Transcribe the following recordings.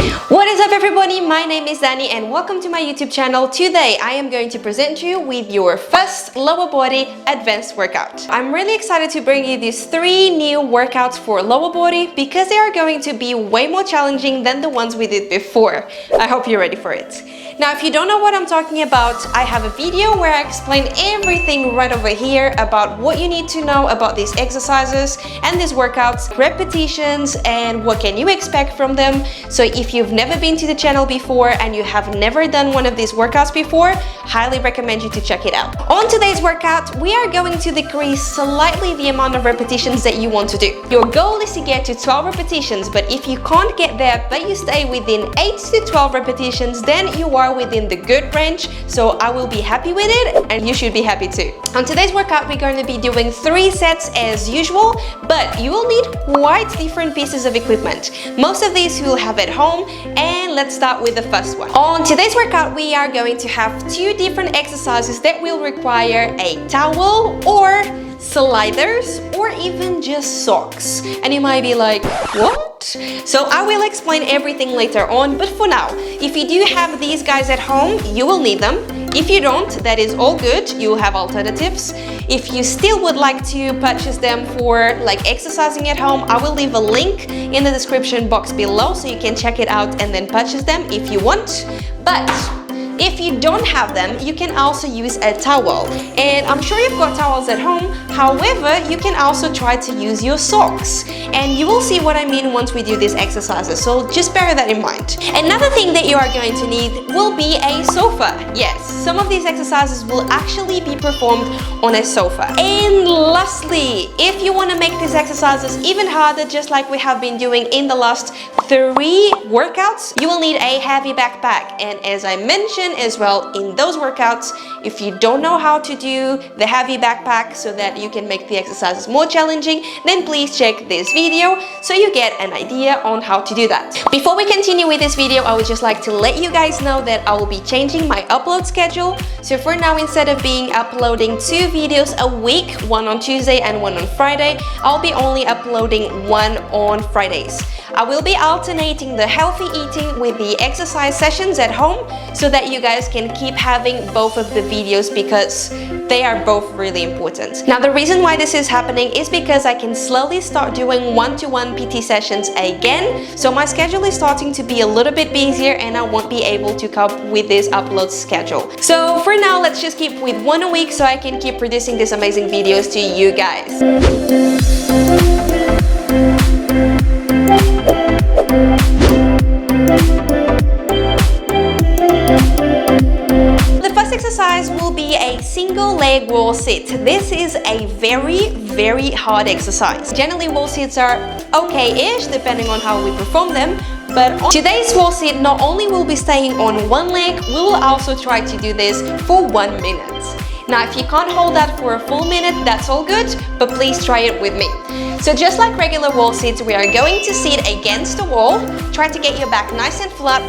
What is up everybody, my name is Dani and welcome to my YouTube channel. Today I am going to present you with your first lower body advanced workout. I'm really excited to bring you these 3 new workouts for lower body because they are going to be way more challenging than the ones we did before. I hope you're ready for it. Now if you don't know what I'm talking about, I have a video where I explain everything right over here about what you need to know about these exercises and these workouts, repetitions, and what can you expect from them. So if you've never been to the channel before and you have never done one of these workouts before, highly recommend you to check it out. On today's workout, we are going to decrease slightly the amount of repetitions that you want to do. Your goal is to get to 12 repetitions, but if you can't get there but you stay within 8 to 12 repetitions, then you are within the good range. So I will be happy with it and you should be happy too. On today's workout, we're going to be doing 3 sets as usual, but you will need quite different pieces of equipment. Most of these you will have at home, and let's start with the first one. On today's workout, we are going to have 2 different exercises that will require a towel or sliders or even just socks. And you might be like, what? So I will explain everything later on, but for now, if you do have these guys at home, you will need them. If you don't, that is all good, you have alternatives. If you still would like to purchase them for like exercising at home, I will leave a link in the description box below so you can check it out and then purchase them if you want. But if you don't have them, you can also use a towel. And I'm sure you've got towels at home. However, you can also try to use your socks. And you will see what I mean once we do these exercises. So just bear that in mind. Another thing that you are going to need will be a sofa. Yes, some of these exercises will actually be performed on a sofa. And lastly, if you want to make these exercises even harder, just like we have been doing in the last 3 workouts, you will need a heavy backpack. And as I mentioned as well in those workouts, if you don't know how to do the heavy backpack so that you can make the exercises more challenging, then please check this video so you get an idea on how to do that. Before we continue with this video, I would just like to let you guys know that I will be changing my upload schedule. So for now, instead of uploading 2 videos a week, one on Tuesday and one on Friday, I'll be only uploading one on Fridays. I will be alternating the healthy eating with the exercise sessions at home so that you guys can keep having both of the videos because they are both really important. Now the reason why this is happening is because I can slowly start doing one-to-one PT sessions again. So my schedule is starting to be a little bit busier and I won't be able to cope with this upload schedule. So for now, let's just keep with 1 a week so I can keep producing these amazing videos to you guys. Exercise will be a single leg wall sit. This is a very hard exercise. Generally, wall sits are okay-ish depending on how we perform them, but on today's wall sit, not only will be staying on 1 leg, we will also try to do this for 1 minute. Now, if you can't hold that for a full minute, that's all good, but please try it with me. So just like regular wall sits, we are going to sit against the wall. Try to get your back nice and flat.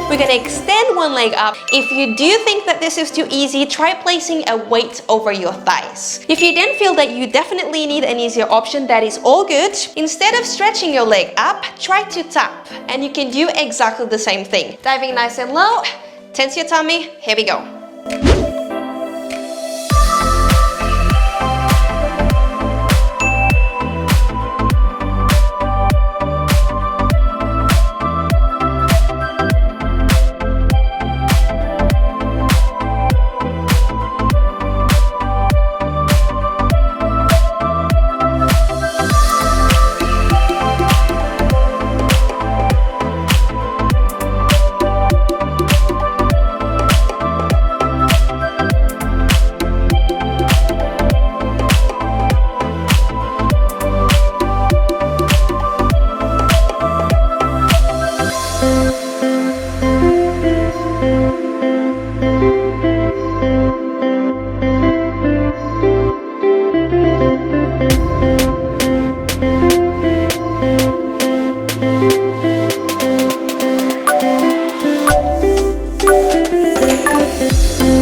We're going to extend 1 leg up. If you do think that this is too easy, try placing a weight over your thighs. If you then feel that you definitely need an easier option, that is all good. Instead of stretching your leg up, try to tap, and you can do exactly the same thing. Diving nice and low, tense your tummy, here we go.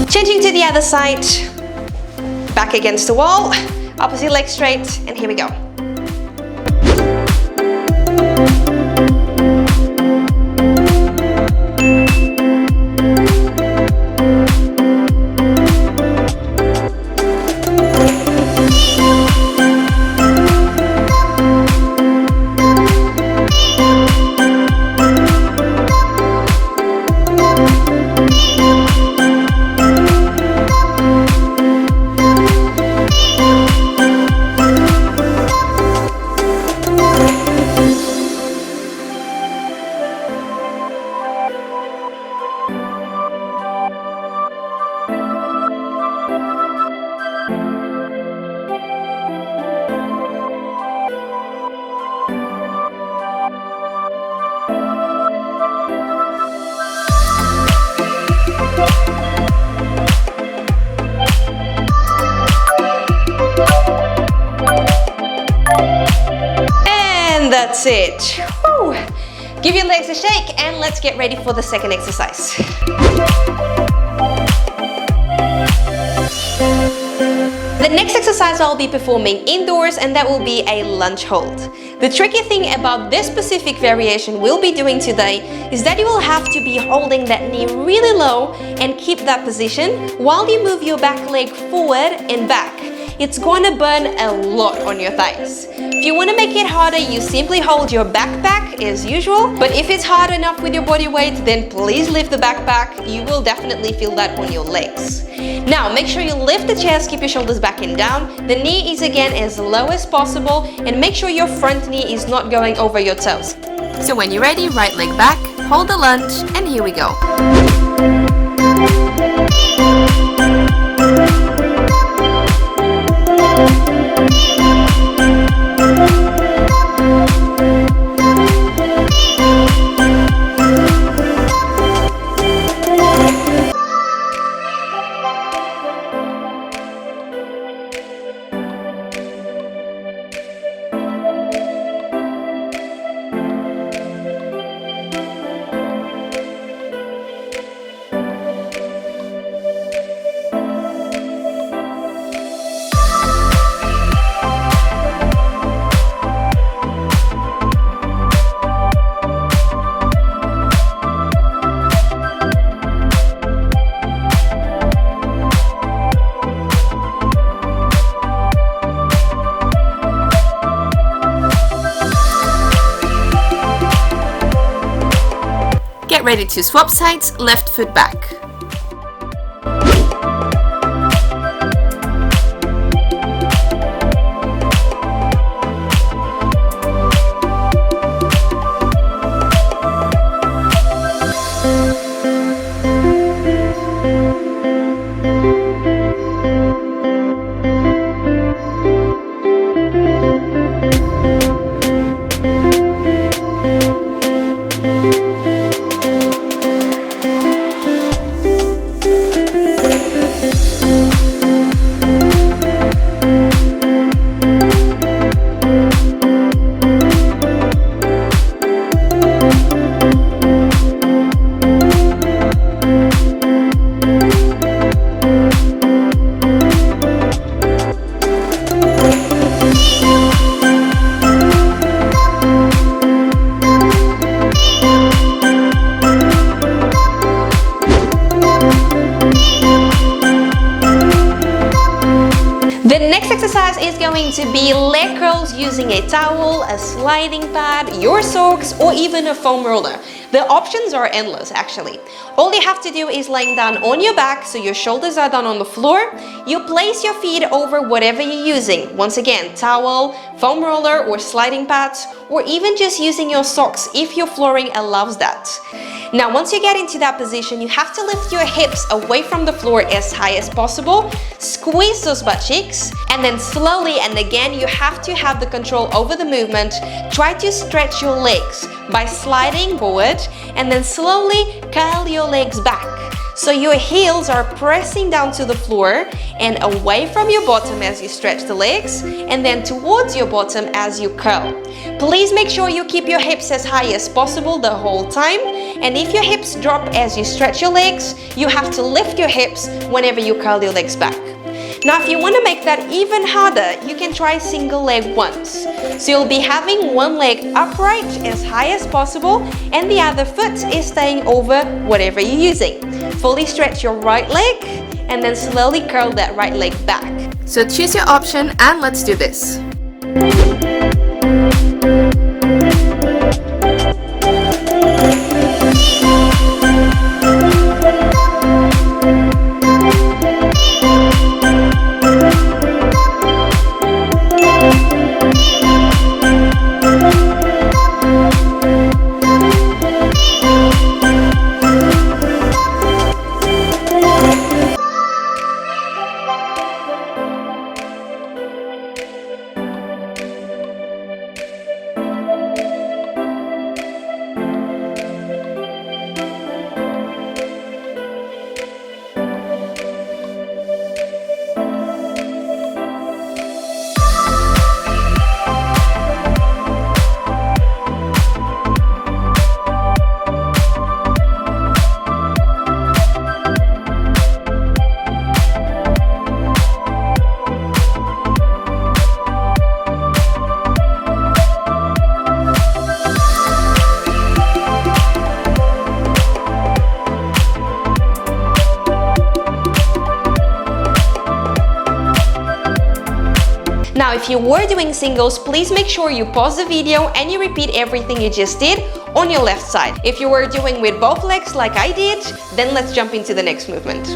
Changing to the other side, back against the wall, opposite leg straight, and here we go. That's it. Whew. Give your legs a shake and let's get ready for the second exercise. The next exercise I'll be performing indoors, and that will be a lunge hold. The tricky thing about this specific variation we'll be doing today is that you will have to be holding that knee really low and keep that position while you move your back leg forward and back. It's going to burn a lot on your thighs. If you want to make it harder, you simply hold your backpack as usual, but if it's hard enough with your body weight, then please lift the backpack. You will definitely feel that on your legs. Now, make sure you lift the chest, keep your shoulders back and down. The knee is again as low as possible, and make sure your front knee is not going over your toes. So when you're ready, right leg back, hold the lunge, and here we go. Get ready to swap sides, left foot back. The next exercise is going to be leg curls using a towel, a sliding pad, your socks, or even a foam roller. The options are endless actually. All you have to do is laying down on your back so your shoulders are down on the floor. You place your feet over whatever you're using. Once again, towel, foam roller, or sliding pads, or even just using your socks if your flooring allows that. Now, once you get into that position, you have to lift your hips away from the floor as high as possible, squeeze those butt cheeks, and then slowly, and again, you have to have the control over the movement. Try to stretch your legs by sliding forward, and then slowly curl your legs back. So your heels are pressing down to the floor and away from your bottom as you stretch the legs, and then towards your bottom as you curl. Please make sure you keep your hips as high as possible the whole time, and if your hips drop as you stretch your legs, you have to lift your hips whenever you curl your legs back. Now, if you want to make that even harder, you can try single leg once. So you'll be having one leg upright as high as possible, and the other foot is staying over whatever you're using. Fully stretch your right leg, and then slowly curl that right leg back. So choose your option, and let's do this. Now, if you were doing singles, please make sure you pause the video and you repeat everything you just did on your left side. If you were doing with both legs like I did, then let's jump into the next movement.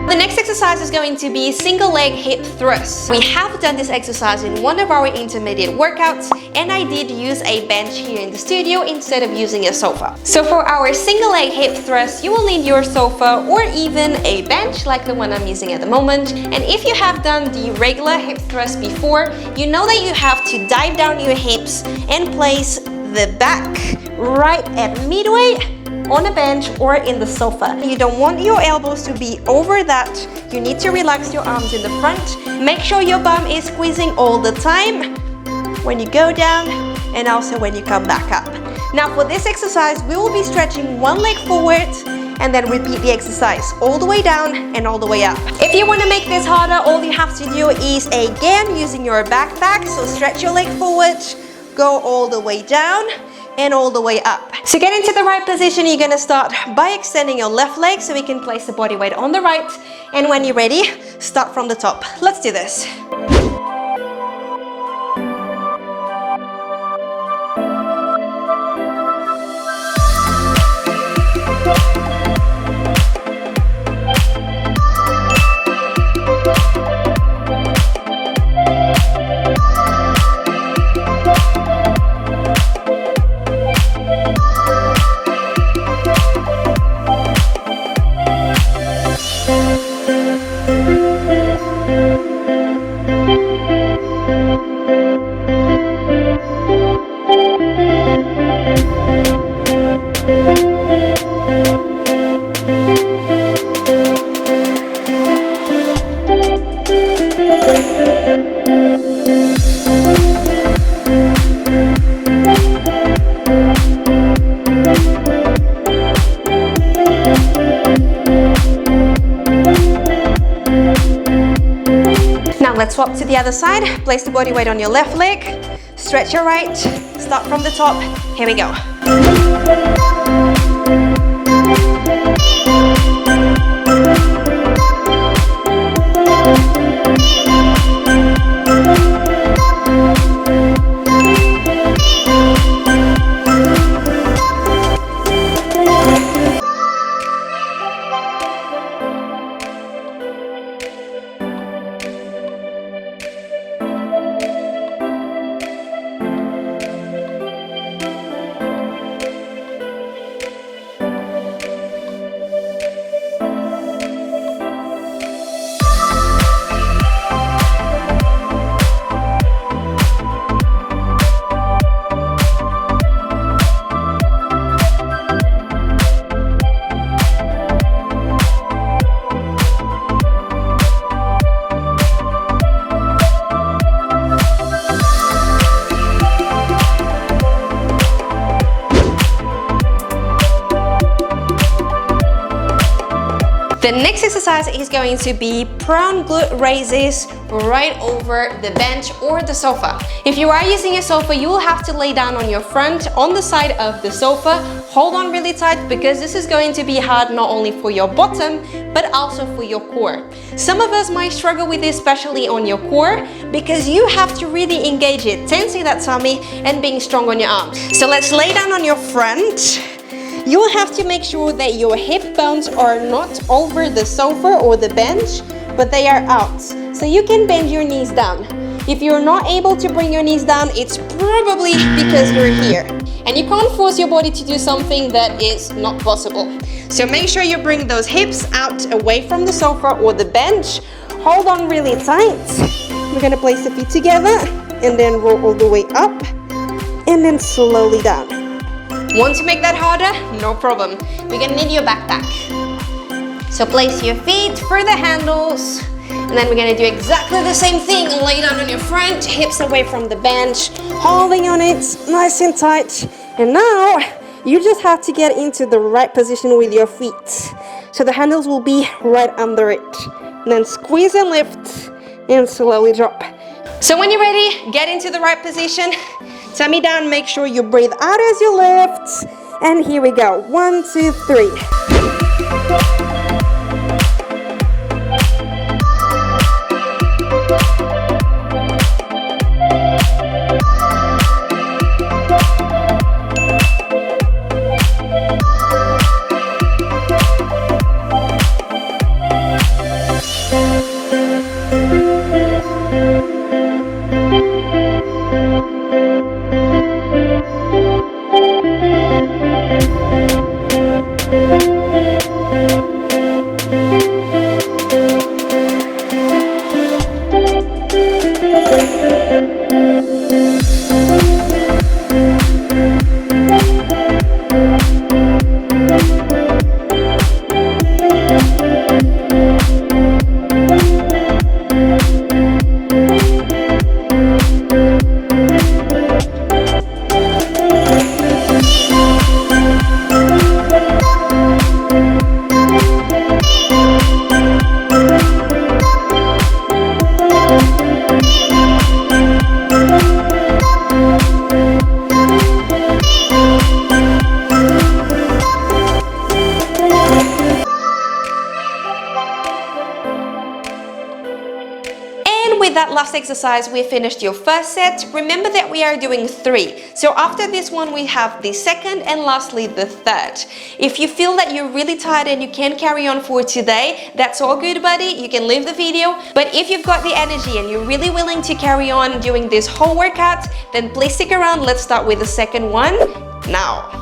The next exercise is going to be single leg hip thrusts. We have done this exercise in one of our intermediate workouts, and I did use a bench here in the studio instead of using a sofa. So for our single leg hip thrust, you will need your sofa or even a bench like the one I'm using at the moment. And if you have done the regular hip thrust before, you know that you have to dive down your hips and place the back right at midway on a bench or in the sofa. You don't want your elbows to be over that. You need to relax your arms in the front. Make sure your bum is squeezing all the time when you go down and also when you come back up. Now for this exercise, we will be stretching one leg forward and then repeat the exercise all the way down and all the way up. If you want to make this harder, all you have to do is again using your backpack. So stretch your leg forward, go all the way down and all the way up. To get into the right position, you're gonna start by extending your left leg so we can place the body weight on the right. And when you're ready, start from the top. Let's do this. Let's swap to the other side. Place the body weight on your left leg. Stretch your right. Start from the top. Here we go. The next exercise is going to be prone glute raises right over the bench or the sofa. If you are using a sofa, you will have to lay down on your front on the side of the sofa. Hold on really tight because this is going to be hard not only for your bottom but also for your core. Some of us might struggle with this, especially on your core, because you have to really engage it, tensing that tummy and being strong on your arms. So let's lay down on your front. You will have to make sure that your hip bones are not over the sofa or the bench, but they are out. So you can bend your knees down. If you're not able to bring your knees down, it's probably because you're here. And you can't force your body to do something that is not possible. So make sure you bring those hips out away from the sofa or the bench. Hold on really tight. We're gonna place the feet together and then roll all the way up and then slowly down. Want to make that harder? No problem. We're gonna need your backpack. So place your feet for the handles, and then we're gonna do exactly the same thing. Lay down on your front, hips away from the bench, holding on it nice and tight. And now you just have to get into the right position with your feet. So the handles will be right under it. And then squeeze and lift and slowly drop. So when you're ready, get into the right position. Tummy down, make sure you breathe out as you lift. And here we go. 1, 2, 3. exercise, we finished your first set. Remember that we are doing 3. So after this one, we have the second and lastly the third. If you feel that you're really tired and you can't carry on for today, that's all good, buddy. You can leave the video. But if you've got the energy and you're really willing to carry on doing this whole workout, then please stick around. Let's start with the second one now.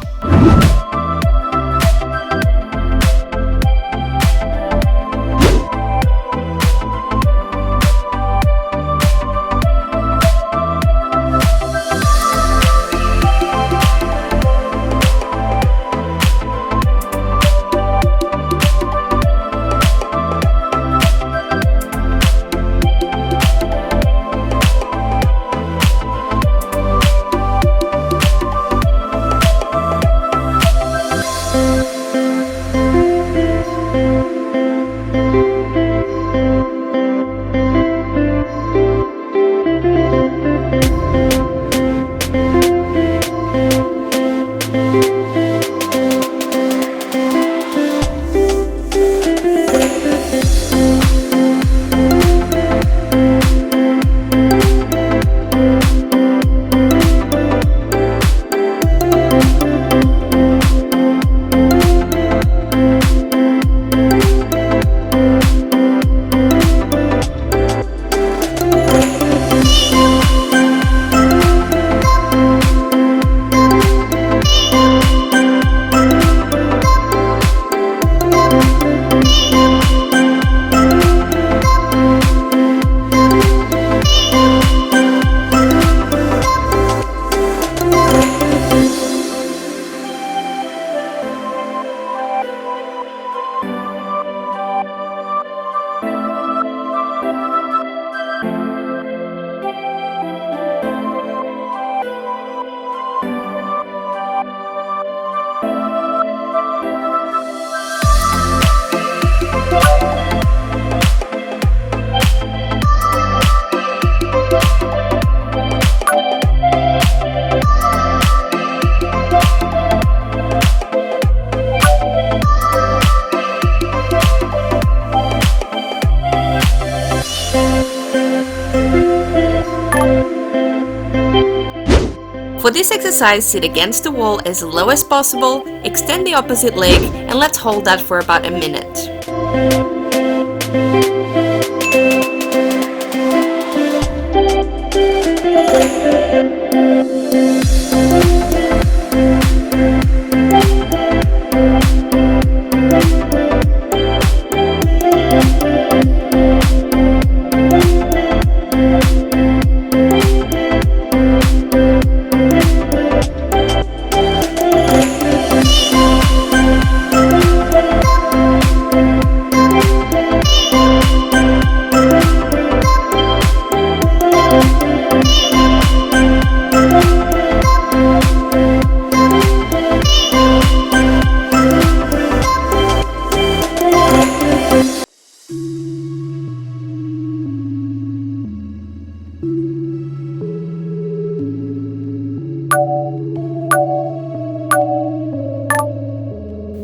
For this exercise, sit against the wall as low as possible, extend the opposite leg, and let's hold that for about a minute.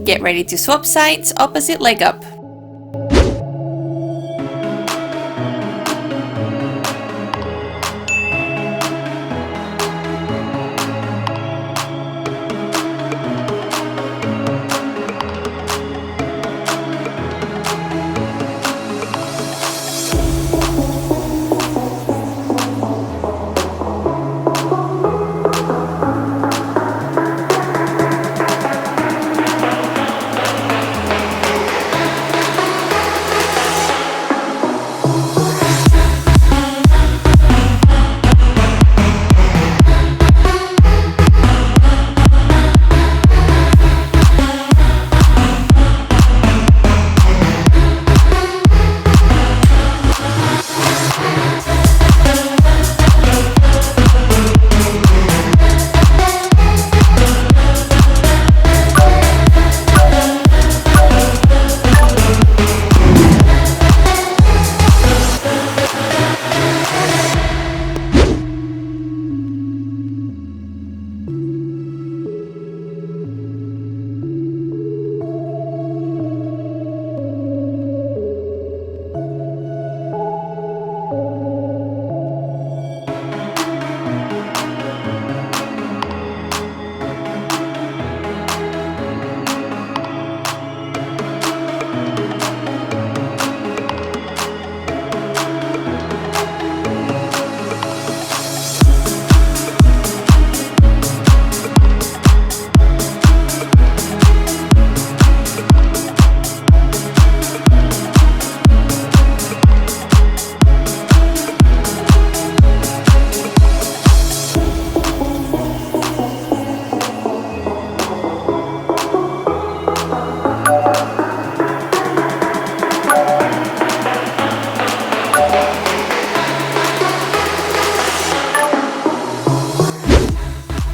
Get ready to swap sides, opposite leg up.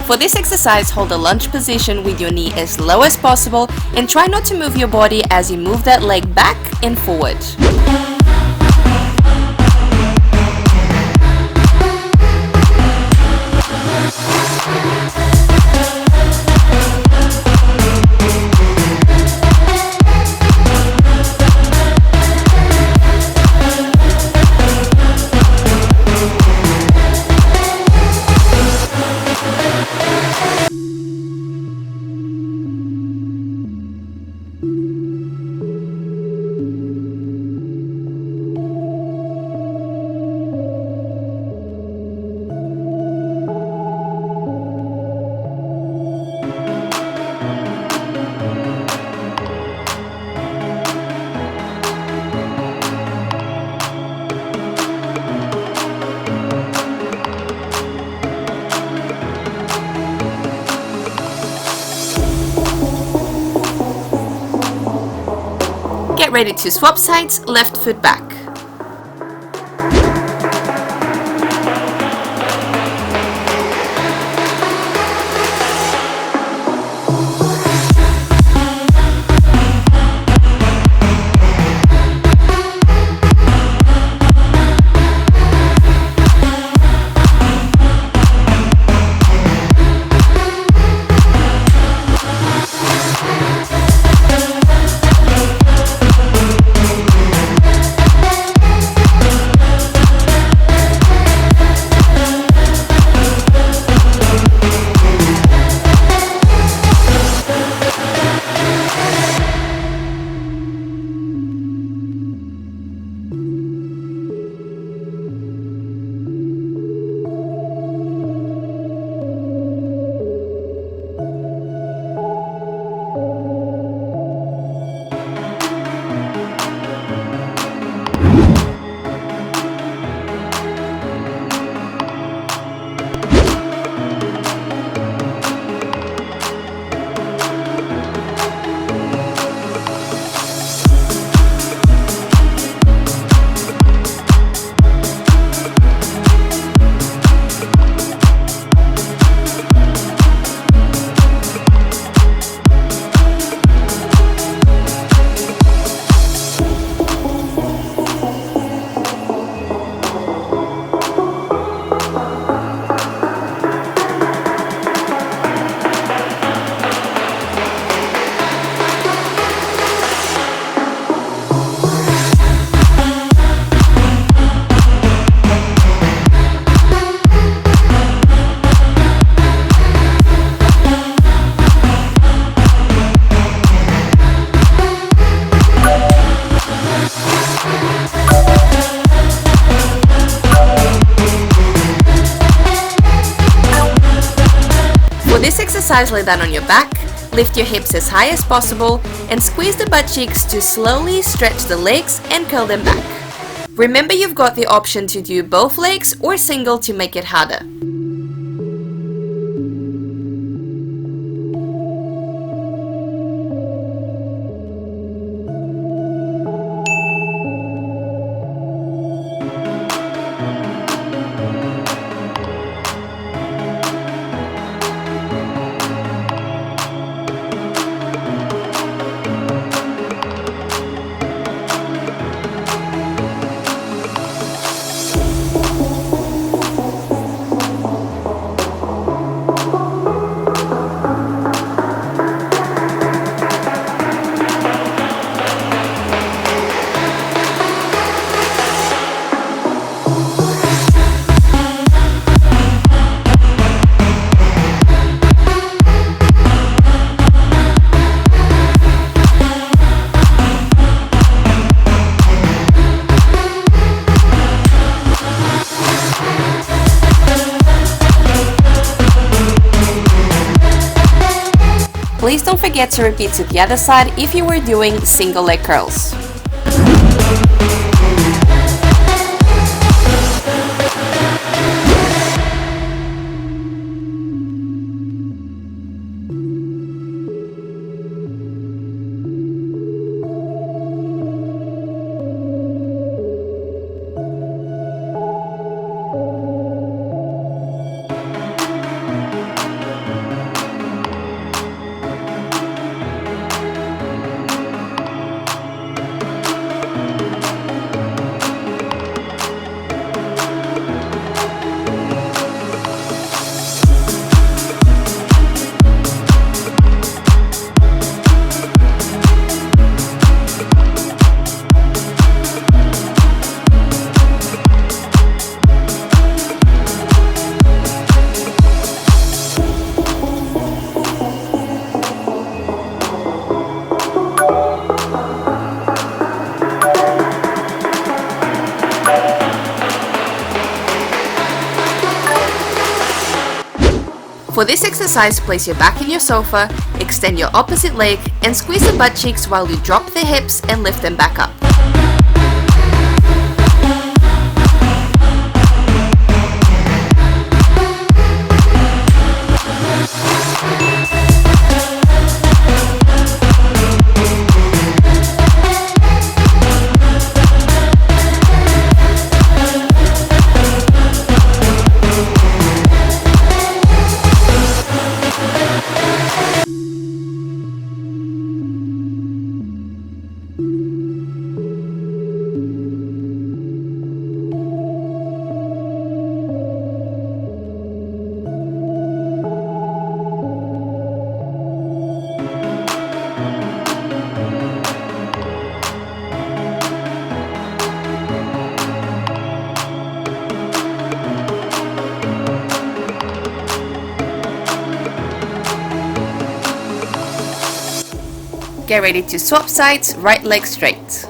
For this exercise, hold the lunge position with your knee as low as possible and try not to move your body as you move that leg back and forward. Get ready to swap sides, left foot back. For this exercise, lay down on your back, lift your hips as high as possible, and squeeze the butt cheeks to slowly stretch the legs and curl them back. Remember, you've got the option to do both legs or single to make it harder. Please don't forget to repeat to the other side if you were doing single leg curls. For this exercise, place your back in your sofa, extend your opposite leg, and squeeze the butt cheeks while you drop the hips and lift them back up. Get ready to swap sides, right leg straight.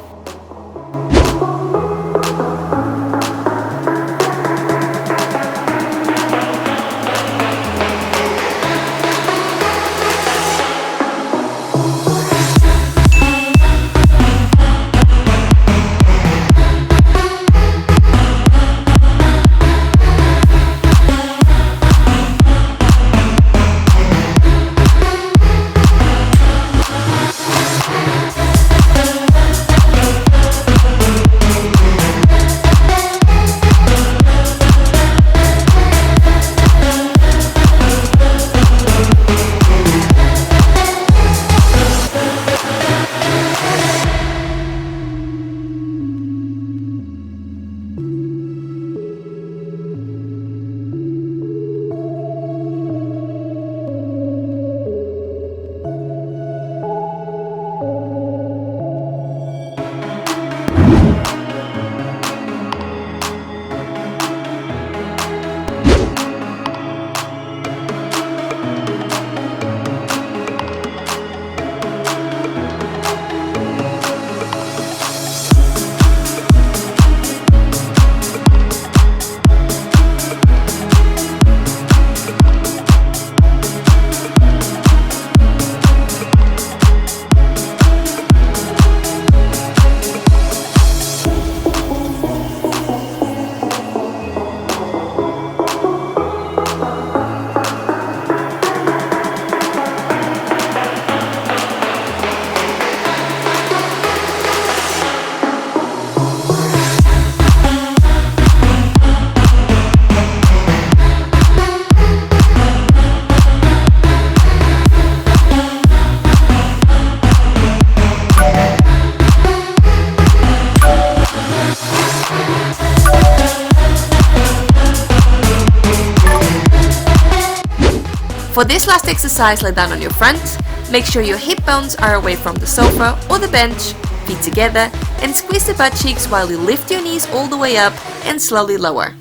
For this last exercise, lie down on your front, make sure your hip bones are away from the sofa or the bench, feet together, and squeeze the butt cheeks while you lift your knees all the way up and slowly lower.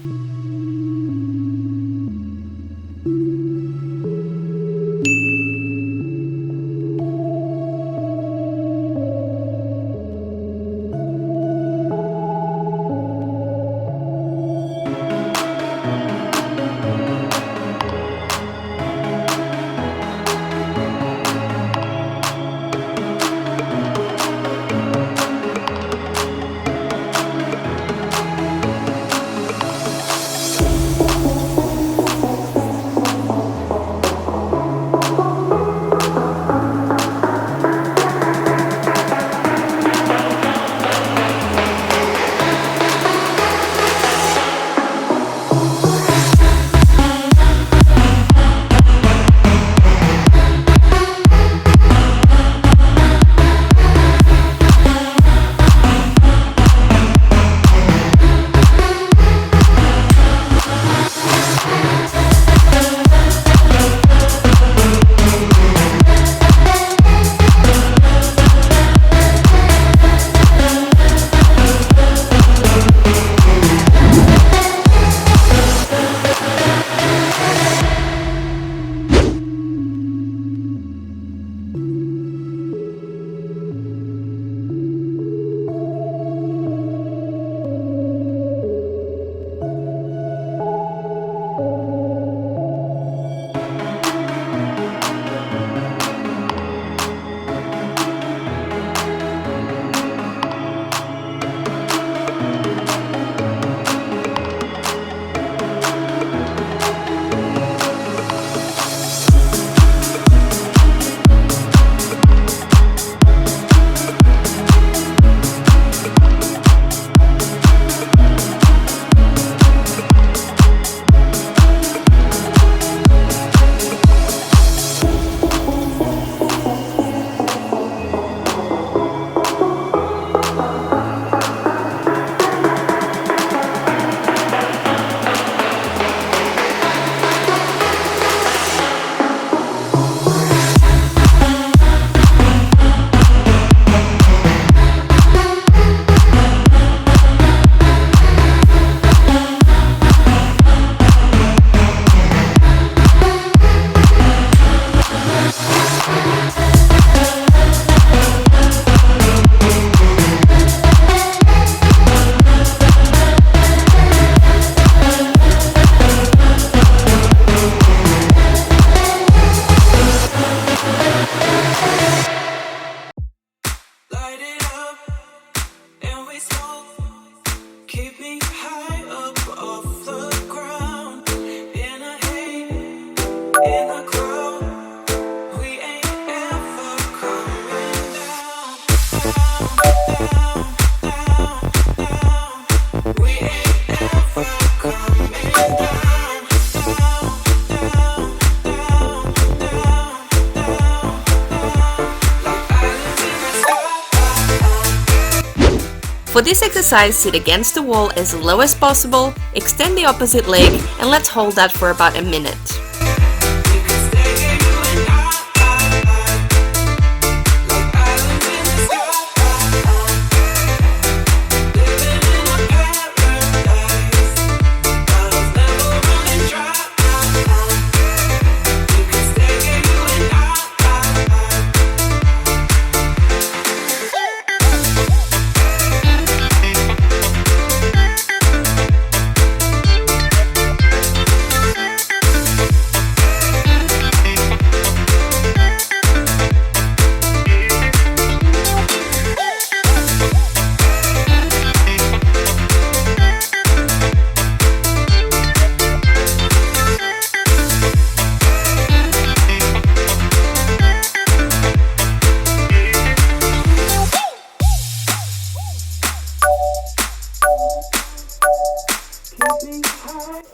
For this exercise, sit against the wall as low as possible, extend the opposite leg, and let's hold that for about a minute.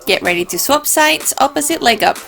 Get ready to swap sides, opposite leg up.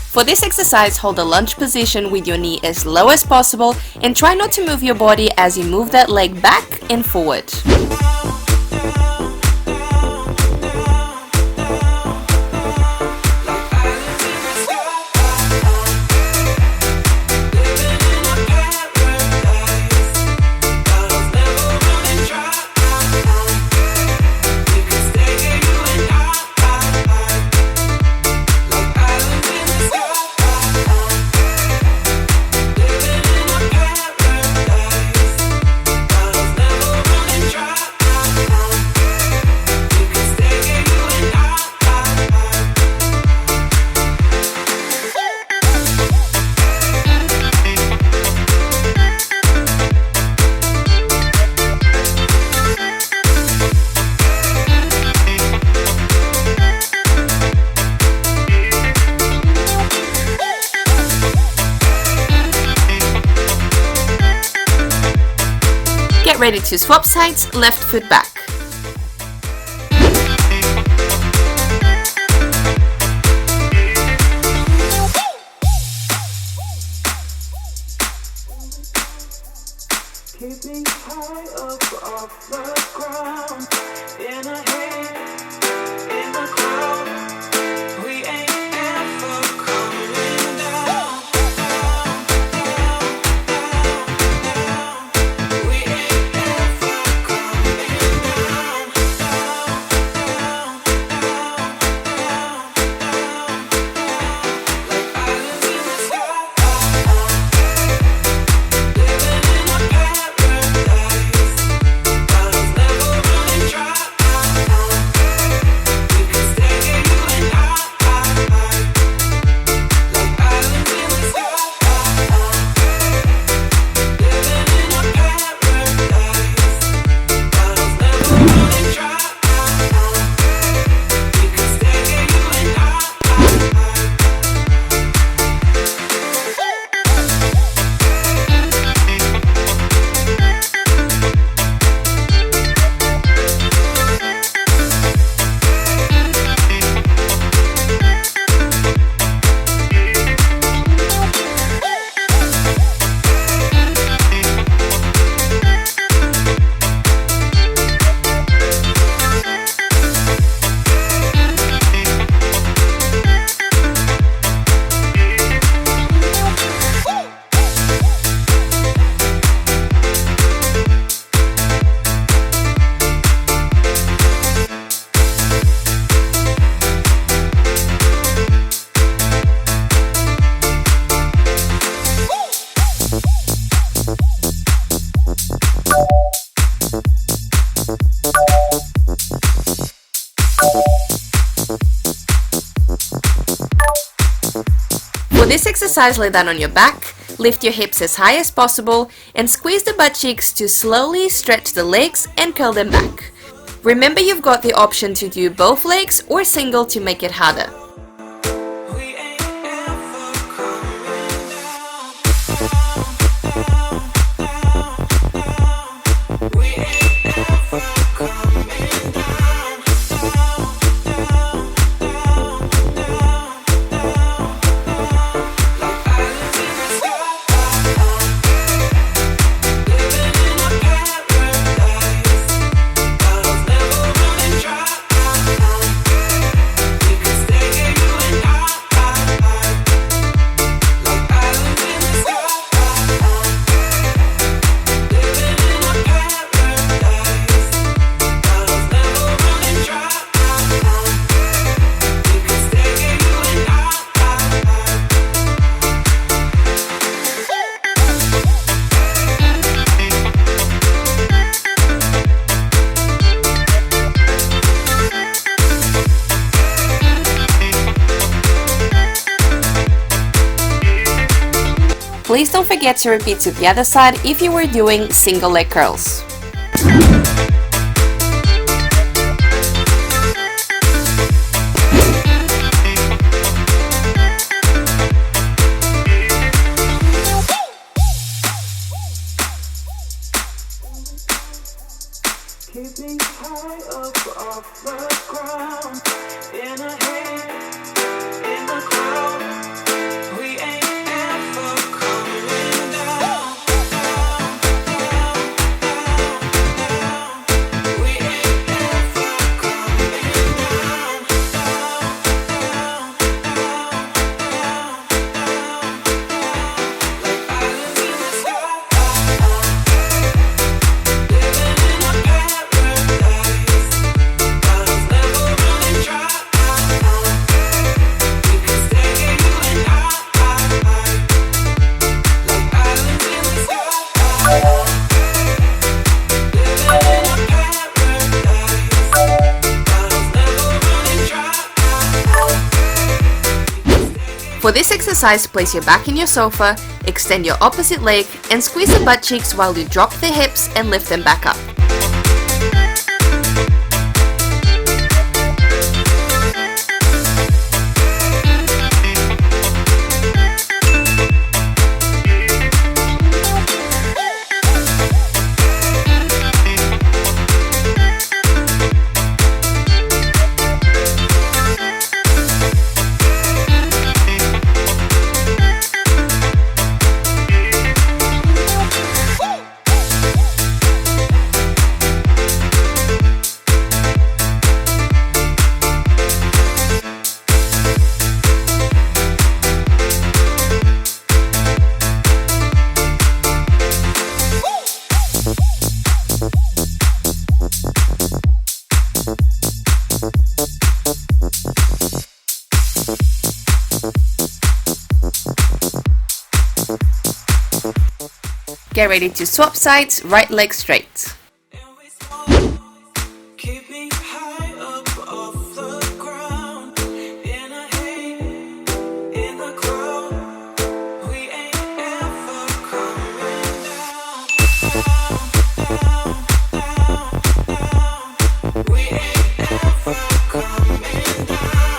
For this exercise, hold the lunge position with your knee as low as possible and try not to move your body as you move that leg back and forward. Get ready to swap sides, left foot back. Keeping high up off the ground, in a haze, in a crowd, we ain't ever coming down, we ain't ever coming down. exercise, lay down on your back, lift your hips as high as possible, and squeeze the butt cheeks to slowly stretch the legs and curl them back. Remember, you've got the option to do both legs or single to make it harder. Please don't forget to repeat to the other side if you were doing single leg curls. Keep me high up off the ground. In a haze, in the crowd. We ain't ever coming down. We ain't ever coming down. Like islands in the sky. Living in a paradise. Bottles never running dry. We can stay here, you and I. Like islands in the sky. Living in a paradise. Bottles never running dry. For this exercise, place your back in your sofa, extend your opposite leg, and squeeze the butt cheeks while you drop the hips and lift them back up. Get ready to swap sides, right leg straight. Keep me high up off the ground. In a haze, in the crowd. We ain't ever coming down. We ain't ever coming down.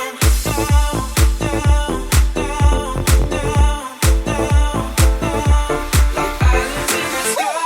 Like islands in the sky.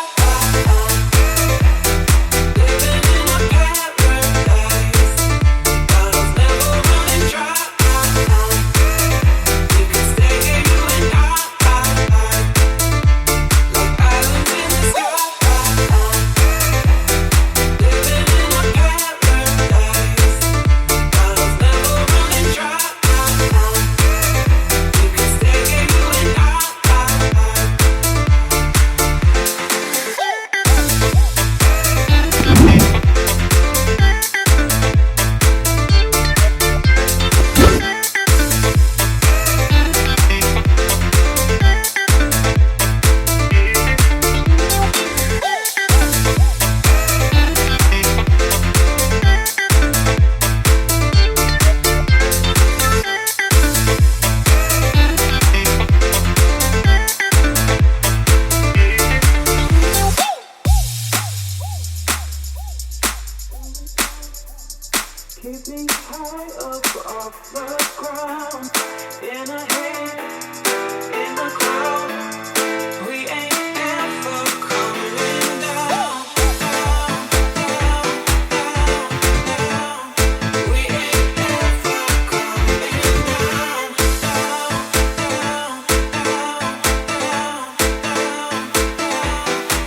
Keep me high up off the ground. In a haze, in the crowd. We ain't ever coming down. We ain't ever coming down.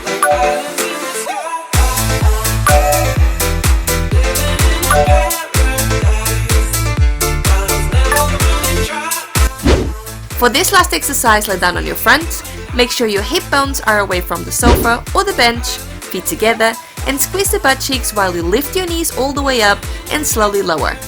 Like islands in the sky. For this last exercise, lie down on your front. Make sure your hip bones are away from the sofa or the bench, feet together, and squeeze the butt cheeks while you lift your knees all the way up and slowly lower.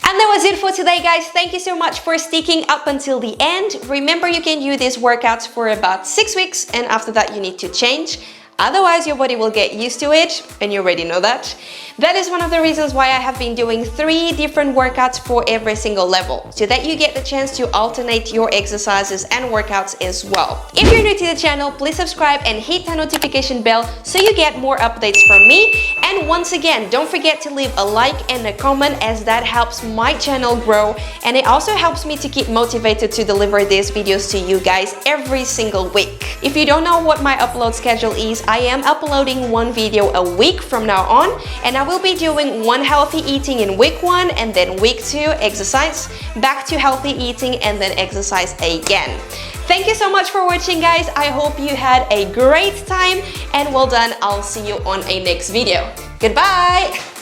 And that was it for today, guys. Thank you so much for sticking up until the end. Remember, you can do these workouts for about 6 weeks, and after that you need to change. Otherwise, your body will get used to it, and you already know that. That is one of the reasons why I have been doing 3 different workouts for every single level, so that you get the chance to alternate your exercises and workouts as well. If you're new to the channel, please subscribe and hit the notification bell so you get more updates from me. And once again, don't forget to leave a like and a comment, as that helps my channel grow, and it also helps me to keep motivated to deliver these videos to you guys every single week. If you don't know what my upload schedule is, I am uploading 1 video a week from now on, and I will be doing 1 healthy eating in week 1, and then week 2 exercise, back to healthy eating, and then exercise again. Thank you so much for watching, guys. I hope you had a great time, and well done. I'll see you on a next video. Goodbye!